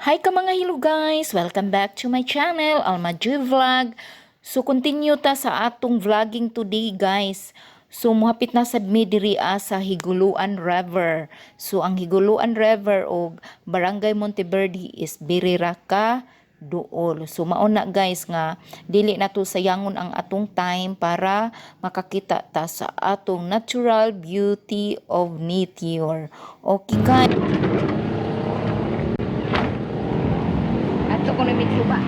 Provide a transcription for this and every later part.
Hi ka mga hilo guys! Welcome back to my channel, Alma Joy Vlog. So continue ta sa atong vlogging today guys. So muhapit na sad mi diri sa Higuluan River. So ang Higuluan River o Barangay Monteverde is birira ka duol. So mauna guys nga dili na to sayangon ang atong time para makakita ta sa atong natural beauty of nature. Okay guys. Ato ko na may suba.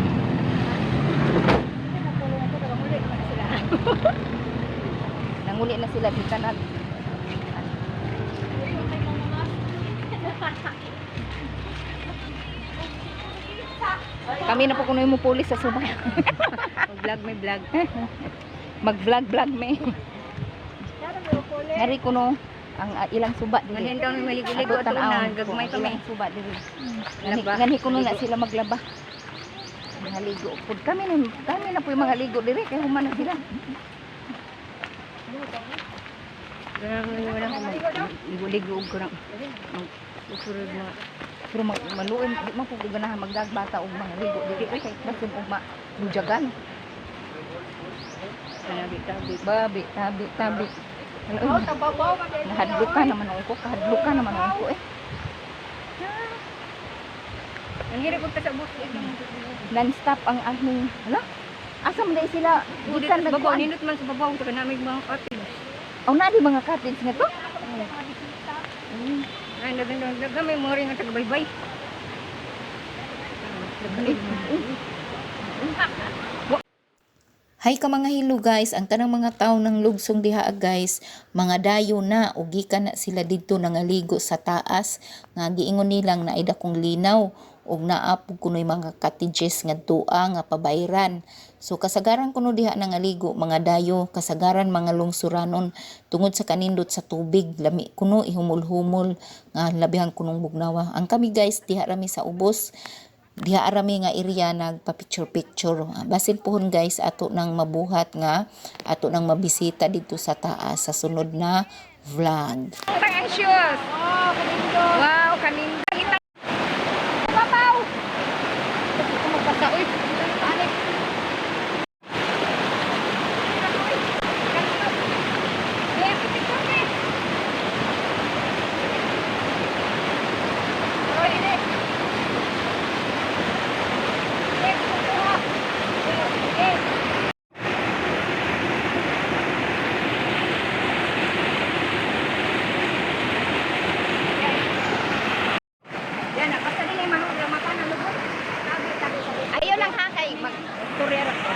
Nanguli na sila di kanat. Kami na po kuno mo pulis sa suba. Mag-vlog may vlog. Mag-vlog may. Hari kuno ang ilang suba dili. Ngayon daw maligo-ligo ato na gagmay kami. Ilang suba dili. Laba. Ngani kuno na sila maglaba. Mga ligo pud kami na po yung mga ligo diri kay human na sila. Ligo-ligo ko na. Susurod mga Pero maluin di man pud ganahan magdagbata og mga ligo diri kay basin og mabujagan. tabi-tabi. Tabi. Kahadlukan naman ako eh. Ang hirap ko sa bus. Non-stop ang aming, asa man dai sila gikan Babaw, nagkuan. ninot man sa babaw. Ito ka namin mga cottage. Aw na di mga cottage nga to. Ay, nagamay mo rin ang tagabaybay. Hi ka mga hilo guys, ang tanang mga tao ng lugsong diha guys, mga dayo na ug gikan na sila didto nangaligo sa taas nga giingon nilang na ida kong linaw ug naapog kunoy mga cottages ngadtoa nga pabayran. So kasagaran kuno diha nangaligo mga dayo, kasagaran mga lungsuranon tungod sa kanindot sa tubig, lami kuno ihumol-humol nga labihan kunong bugnawa. Ang kami guys diha rami sa ubos. Diha arami nga area nagpa-picture. Basin pohon guys ato nang mabuhat nga ato nang mabisita dito sa taas sa sunod na vlog. Ang anxious. Wow, kaninda. Babaw. Magpasaoy. Panik. Ayo lang ha kay mag-courier ako.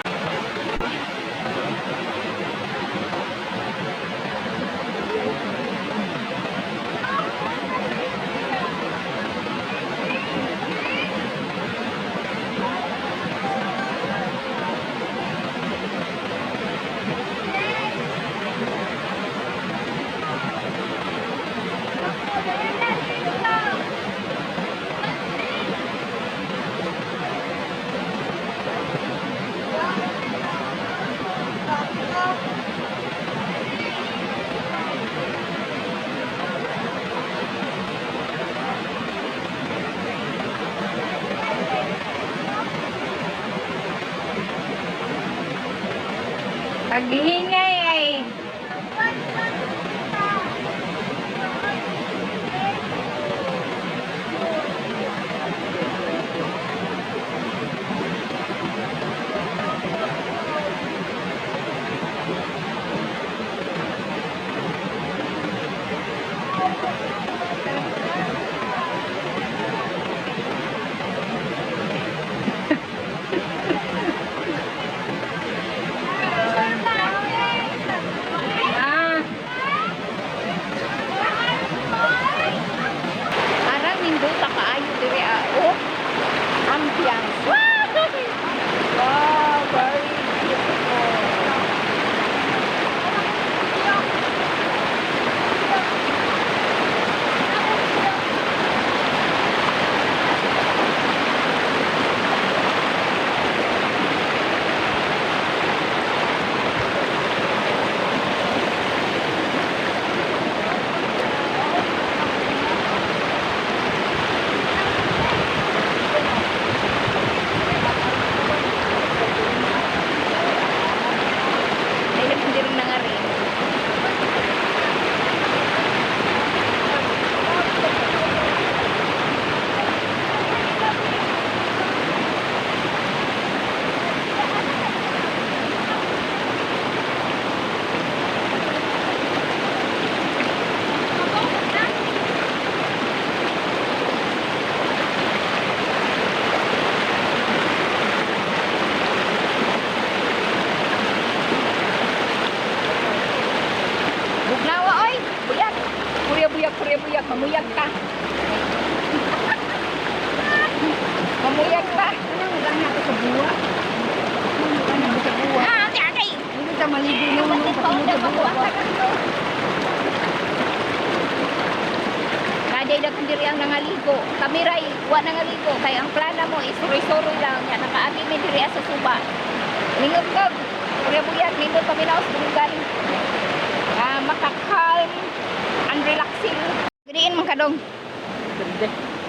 Pag-iingay ay. Mamuyag ka. Mamuyag ka. Anong gana ko sa buwa? Anong gana ko sa buwa? Ate, ate. Hindi ka maligo naman ng patingin sa buwa. Kaday na kung diri ang nangaligo. Kami ray, wa nangaligo. Kaya ang plana mo is suri-suri lang niya. Nakaagi mi diri sa suba. Lingog kag. Buyag, lingog kami na sa lugar. Makakalm and relaxing. Gadiin man kadong.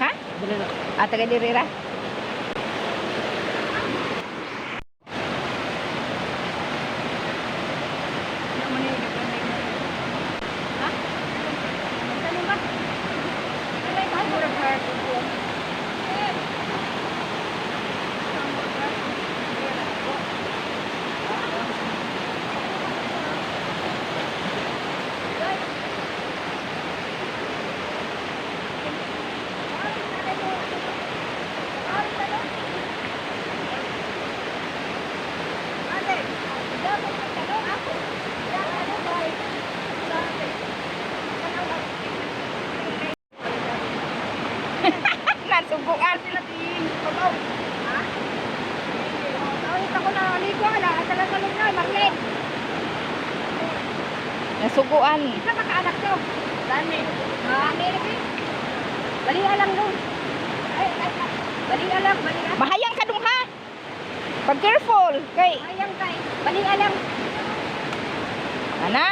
Ha? Taga diri ra. Nasubuan. Nasuguan. Isa pa kaanak to. Dami. Bali alang dun. Bali alang. Mahayang ka dong ha. Pag careful. Kay, Ayang kay. Bali alang. ana.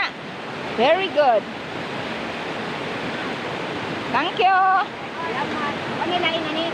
Very good. Thank you. Salamat. Ano na inani?